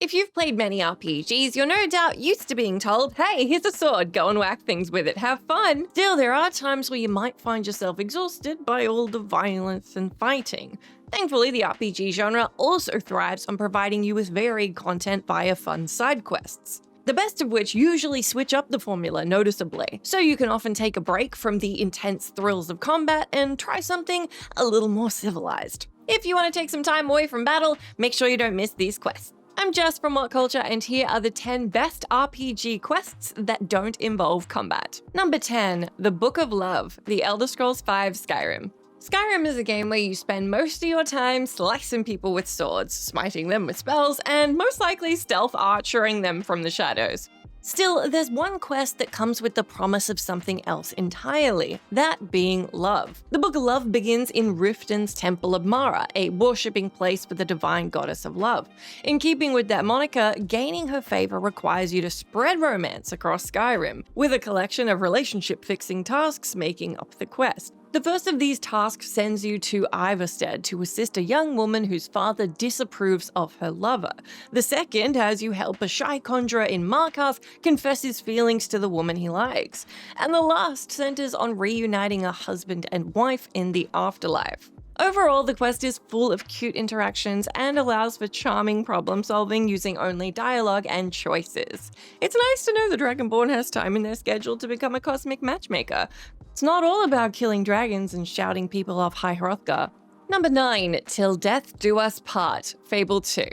If you've played many RPGs, you're no doubt used to being told, hey, here's a sword, go and whack things with it, have fun. Still, there are times where you might find yourself exhausted by all the violence and fighting. Thankfully, the RPG genre also thrives on providing you with varied content via fun side quests. The best of which usually switch up the formula noticeably, so you can often take a break from the intense thrills of combat and try something a little more civilized. If you want to take some time away from battle, make sure you don't miss these quests. I'm Jess from WhatCulture, and here are the 10 best RPG quests that don't involve combat. Number 10, The Book of Love, The Elder Scrolls V Skyrim. Skyrim is a game where you spend most of your time slicing people with swords, smiting them with spells, and most likely stealth archering them from the shadows. Still, there's one quest that comes with the promise of something else entirely, that being love. The Book of Love begins in Riften's Temple of Mara, a worshipping place for the divine goddess of love. In keeping with that moniker, gaining her favor requires you to spread romance across Skyrim, with a collection of relationship-fixing tasks making up the quest. The first of these tasks sends you to Ivarstead to assist a young woman whose father disapproves of her lover. The second has you help a shy conjurer in Markarth confess his feelings to the woman he likes. And the last centers on reuniting a husband and wife in the afterlife. Overall, the quest is full of cute interactions and allows for charming problem solving using only dialogue and choices. It's nice to know the Dragonborn has time in their schedule to become a cosmic matchmaker. It's not all about killing dragons and shouting people off High Hrothgar. Number 9, Till Death Do Us Part, Fable 2.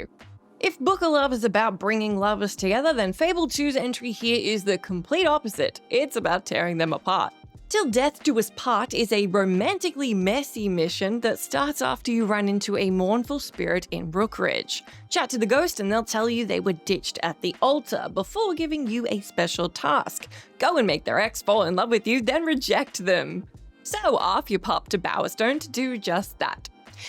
If Book of Love is about bringing lovers together, then Fable 2's entry here is the complete opposite. It's about tearing them apart. Till Death Do Us Part is a romantically messy mission that starts after you run into a mournful spirit in Rookridge. Chat to the ghost and they'll tell you they were ditched at the altar before giving you a special task. Go and make their ex fall in love with you, then reject them. So off you pop to Bowerstone to do just that.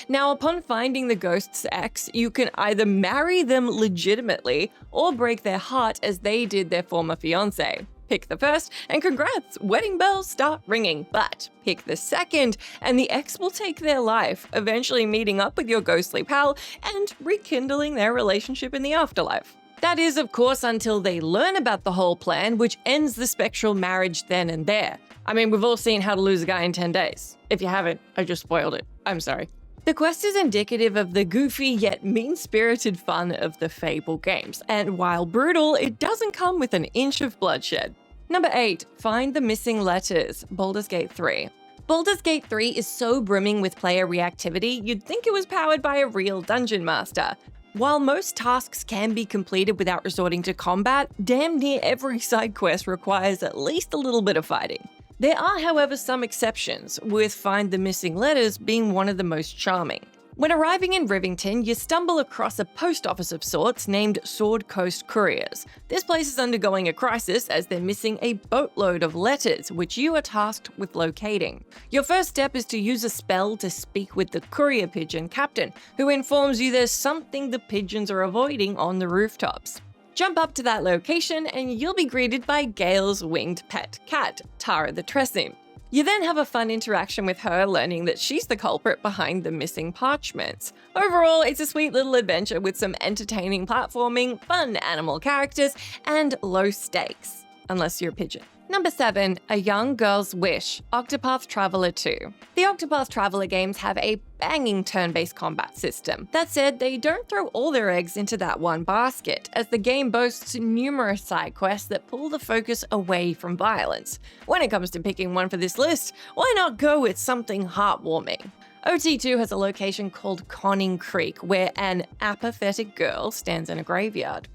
Now, upon finding the ghost's ex, you can either marry them legitimately or break their heart as they did their former fiancé. Pick the first, and congrats, wedding bells start ringing. But pick the second, and the ex will take their life, eventually meeting up with your ghostly pal and rekindling their relationship in the afterlife. That is, of course, until they learn about the whole plan, which ends the spectral marriage then and there. I mean, we've all seen How to Lose a Guy in 10 Days. If you haven't, I just spoiled it. I'm sorry. The quest is indicative of the goofy yet mean-spirited fun of the Fable games, and while brutal, it doesn't come with an inch of bloodshed. Number 8, Find the Missing Letters, Baldur's Gate 3. Baldur's Gate 3 is so brimming with player reactivity, you'd think it was powered by a real dungeon master. While most tasks can be completed without resorting to combat, damn near every side quest requires at least a little bit of fighting. There are, however, some exceptions, with Find the Missing Letters being one of the most charming. When arriving in Rivington, you stumble across a post office of sorts named Sword Coast Couriers. This place is undergoing a crisis as they're missing a boatload of letters, which you are tasked with locating. Your first step is to use a spell to speak with the courier pigeon captain, who informs you there's something the pigeons are avoiding on the rooftops. Jump up to that location and you'll be greeted by Gale's winged pet cat, Tara the Tressym. You then have a fun interaction with her, learning that she's the culprit behind the missing parchments. Overall, it's a sweet little adventure with some entertaining platforming, fun animal characters, and low stakes. Unless you're a pigeon. Number 7, A Young Girl's Wish, Octopath Traveler 2. The Octopath Traveler games have a banging turn-based combat system. That said, they don't throw all their eggs into that one basket, as the game boasts numerous side quests that pull the focus away from violence. When it comes to picking one for this list, why not go with something heartwarming? OT2 has a location called Conning Creek, where an apathetic girl stands in a graveyard.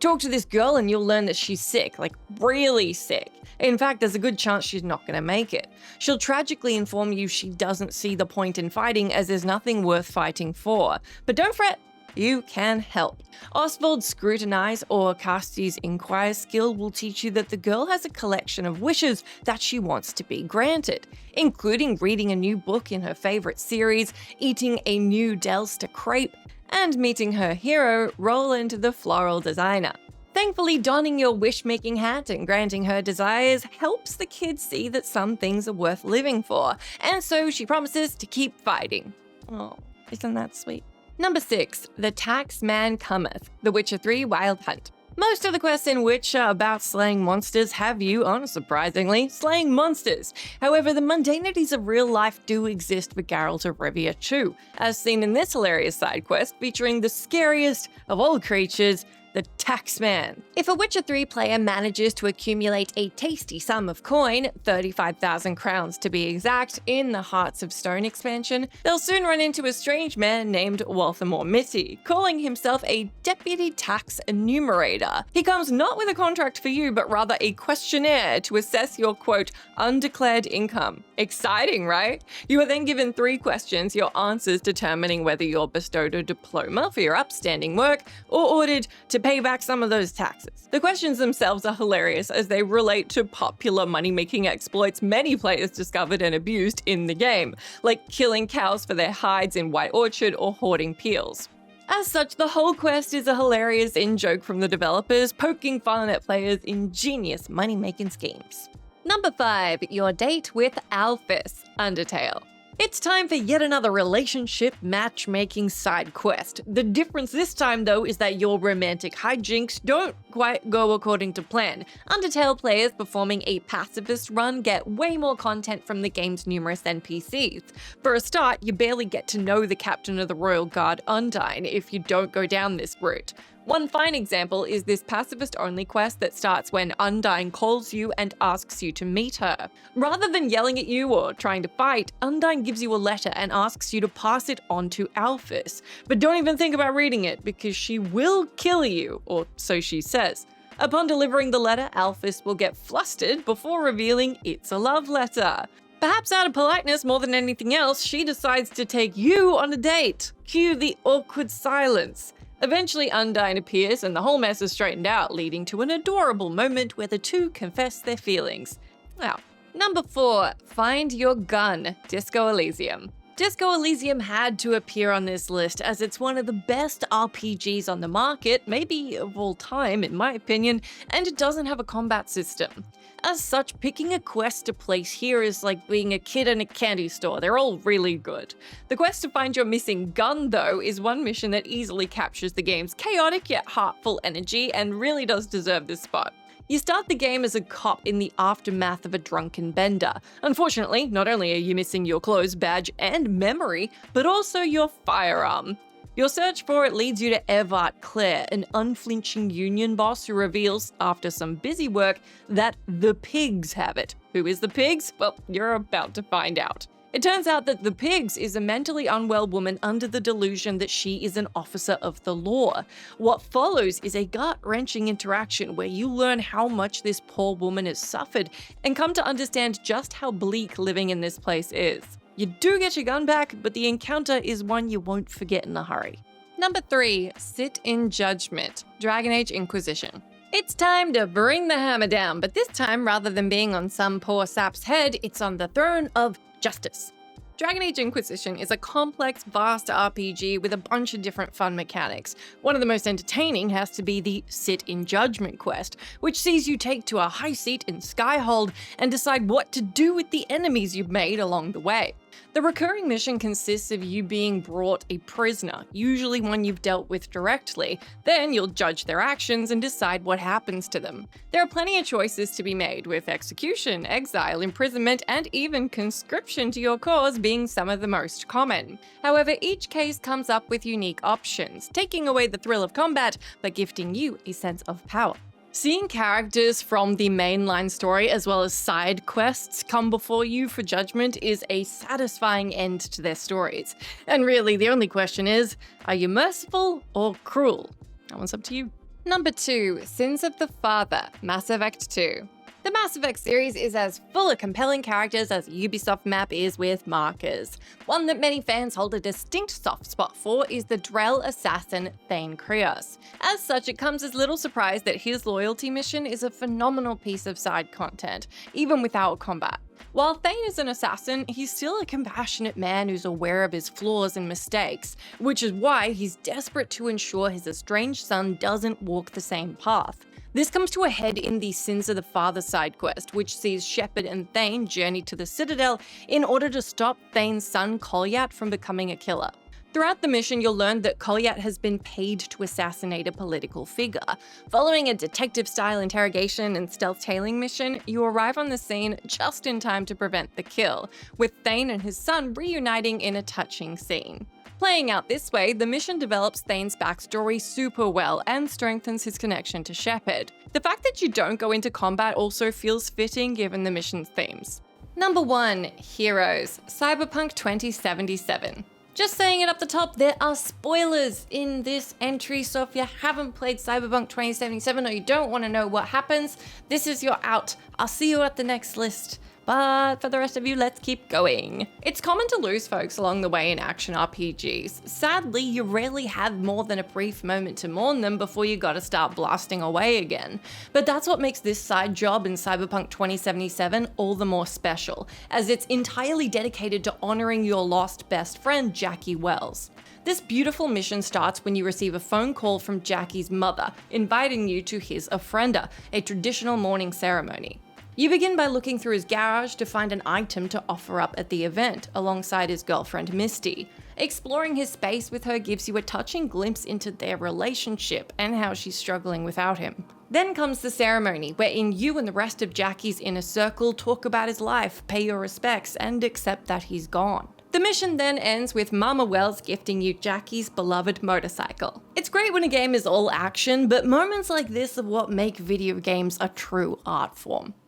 Talk to this girl and you'll learn that she's sick, like really sick. In fact, there's a good chance she's not going to make it. She'll tragically inform you she doesn't see the point in fighting as there's nothing worth fighting for. But don't fret, you can help. Oswald's Scrutinize or Casti's Inquire skill will teach you that the girl has a collection of wishes that she wants to be granted, including reading a new book in her favorite series, eating a new Delster crepe, and meeting her hero, Roland the Floral Designer. Thankfully, donning your wish-making hat and granting her desires helps the kid see that some things are worth living for, and so she promises to keep fighting. Oh, isn't that sweet? Number 6. The Taxman Cometh, The Witcher 3 Wild Hunt. Most of the quests in Witcher about slaying monsters have you, unsurprisingly, slaying monsters. However, the mundanities of real life do exist for Geralt of Rivia too, as seen in this hilarious side quest featuring the scariest of all creatures, the Taxman. If a Witcher 3 player manages to accumulate a tasty sum of coin, 35,000 crowns to be exact, in the Hearts of Stone expansion, they'll soon run into a strange man named Walthamore Mitty, calling himself a deputy tax enumerator. He comes not with a contract for you, but rather a questionnaire to assess your, quote, undeclared income. Exciting, right? You are then given 3 questions, your answers determining whether you're bestowed a diploma for your upstanding work or ordered to pay back some of those taxes. The questions themselves are hilarious as they relate to popular money-making exploits many players discovered and abused in the game, like killing cows for their hides in White Orchard or hoarding peels. As such, the whole quest is a hilarious in-joke from the developers, poking fun at players' ingenious money-making schemes. Number 5. Your date with Alfus, Undertale. It's time for yet another relationship matchmaking side quest. The difference this time, though, is that your romantic hijinks don't quite go according to plan. Undertale players performing a pacifist run get way more content from the game's numerous NPCs. For a start, you barely get to know the captain of the Royal Guard, Undyne, if you don't go down this route. One fine example is this pacifist-only quest that starts when Undyne calls you and asks you to meet her. Rather than yelling at you or trying to fight, Undyne gives you a letter and asks you to pass it on to Alfus. But don't even think about reading it, because she will kill you, or so she says. Upon delivering the letter, Alfus will get flustered before revealing it's a love letter. Perhaps out of politeness more than anything else, she decides to take you on a date. Cue the awkward silence. Eventually, Undyne appears and the whole mess is straightened out, leading to an adorable moment where the two confess their feelings. Now, number 4, Find Your Gun, Disco Elysium. Disco Elysium had to appear on this list as it's one of the best RPGs on the market, maybe of all time in my opinion, and it doesn't have a combat system. As such, picking a quest to place here is like being a kid in a candy store. They're all really good. The quest to find your missing gun, though, is one mission that easily captures the game's chaotic yet heartful energy and really does deserve this spot. You start the game as a cop in the aftermath of a drunken bender. Unfortunately, not only are you missing your clothes, badge, and memory, but also your firearm. Your search for it leads you to Evart Clare, an unflinching union boss who reveals, after some busy work, that the pigs have it. Who is the pigs? Well, you're about to find out. It turns out that the pigs is a mentally unwell woman under the delusion that she is an officer of the law. What follows is a gut-wrenching interaction where you learn how much this poor woman has suffered and come to understand just how bleak living in this place is. You do get your gun back, but the encounter is one you won't forget in a hurry. Number 3, Sit in Judgment, Dragon Age Inquisition. It's time to bring the hammer down, but this time, rather than being on some poor sap's head, it's on the throne of justice. Dragon Age Inquisition is a complex, vast RPG with a bunch of different fun mechanics. One of the most entertaining has to be the Sit in Judgment quest, which sees you take to a high seat in Skyhold and decide what to do with the enemies you've made along the way. The recurring mission consists of you being brought a prisoner, usually one you've dealt with directly. Then you'll judge their actions and decide what happens to them. There are plenty of choices to be made, with execution, exile, imprisonment, and even conscription to your cause being some of the most common. However, each case comes up with unique options, taking away the thrill of combat, but gifting you a sense of power. Seeing characters from the mainline story as well as side quests come before you for judgment is a satisfying end to their stories. And really, the only question is, are you merciful or cruel? That one's up to you. Number 2, Sins of the Father, Mass Effect 2. The Mass Effect series is as full of compelling characters as Ubisoft map is with markers. One that many fans hold a distinct soft spot for is the Drell assassin Thane Krios. As such, it comes as little surprise that his loyalty mission is a phenomenal piece of side content, even without combat. While Thane is an assassin, he's still a compassionate man who's aware of his flaws and mistakes, which is why he's desperate to ensure his estranged son doesn't walk the same path. This comes to a head in the Sins of the Father side quest, which sees Shepard and Thane journey to the Citadel in order to stop Thane's son Kolyat from becoming a killer. Throughout the mission, you'll learn that Colliat has been paid to assassinate a political figure. Following a detective-style interrogation and stealth tailing mission, you arrive on the scene just in time to prevent the kill, with Thane and his son reuniting in a touching scene. Playing out this way, the mission develops Thane's backstory super well and strengthens his connection to Shepard. The fact that you don't go into combat also feels fitting given the mission's themes. Number 1. Heroes. Cyberpunk 2077. Just saying it up the top, there are spoilers in this entry, so if you haven't played Cyberpunk 2077 or you don't want to know what happens, this is your out. I'll see you at the next list. But for the rest of you, let's keep going. It's common to lose folks along the way in action RPGs. Sadly, you rarely have more than a brief moment to mourn them before you gotta start blasting away again. But that's what makes this side job in Cyberpunk 2077 all the more special, as it's entirely dedicated to honoring your lost best friend, Jackie Wells. This beautiful mission starts when you receive a phone call from Jackie's mother, inviting you to his ofrenda, a traditional mourning ceremony. You begin by looking through his garage to find an item to offer up at the event, alongside his girlfriend Misty. Exploring his space with her gives you a touching glimpse into their relationship and how she's struggling without him. Then comes the ceremony, wherein you and the rest of Jackie's inner circle talk about his life, pay your respects, and accept that he's gone. The mission then ends with Mama Wells gifting you Jackie's beloved motorcycle. It's great when a game is all action, but moments like this are what make video games a true art form.